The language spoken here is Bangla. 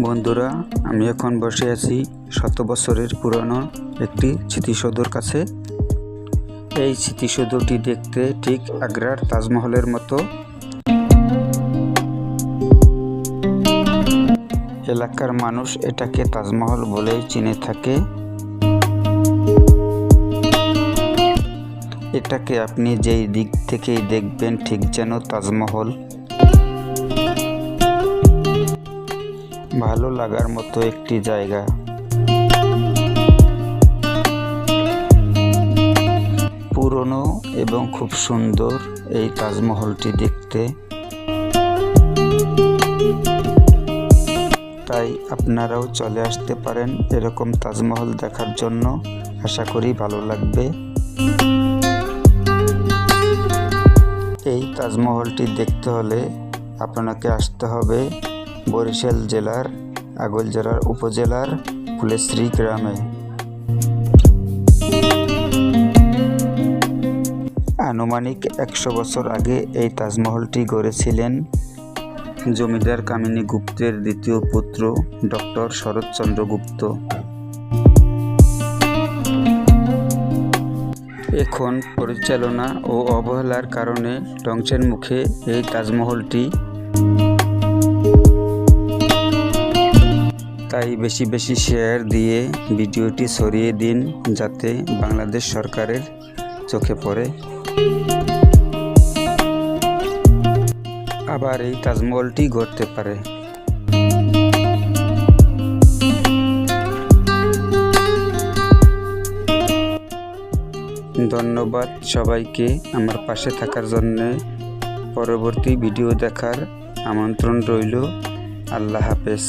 বন্ধুরা, আমি এখন বসে আছি 100 বছরের পুরনো একটি স্মৃতিসৌধের কাছে। এই স্মৃতিসৌধটি দেখতে ঠিক আগ্রার তাজমহলের মতো। এলাকার মানুষ এটাকে তাজমহল বলেই চিনে থাকে। এটাকে আপনি যেই দিক থেকেই দেখবেন ঠিক যেন তাজমহল। ভালো লাগার মতো একটি জায়গা। পুরনো এবং খুব সুন্দর এই তাজমহলটি দেখতে। তাই আপনারাও চলে আসতে পারেন এরকম তাজমহল দেখার জন্য। আশা করি ভালো লাগবে। এই তাজমহলটি দেখতে হলে আপনাকে আসতে হবে বরিশাল জেলার আগৈলঝাড়া উপজেলার ফুলেশ্বরী গ্রামে। আনুমানিক 100 বছর আগে এই তাজমহলটি গড়েছিলেন জমিদার কামিনী গুপ্তের দ্বিতীয় পুত্র ডক্টর শরৎচন্দ্র গুপ্ত। এখন পরিচালনা ও অবহেলার কারণে ধ্বংসের মুখে এই তাজমহলটি। তাই বেশি বেশি শেয়ার দিয়ে ভিডিওটি ছড়িয়ে দিন, যাতে বাংলাদেশ সরকারের চোখে পড়ে। আবার এই তাজমহলটি গড়তে পারে। ধন্যবাদ সবাইকে আমার পাশে থাকার জন্য। পরবর্তী ভিডিও দেখার আমন্ত্রণ রইল। আল্লাহ হাফেজ।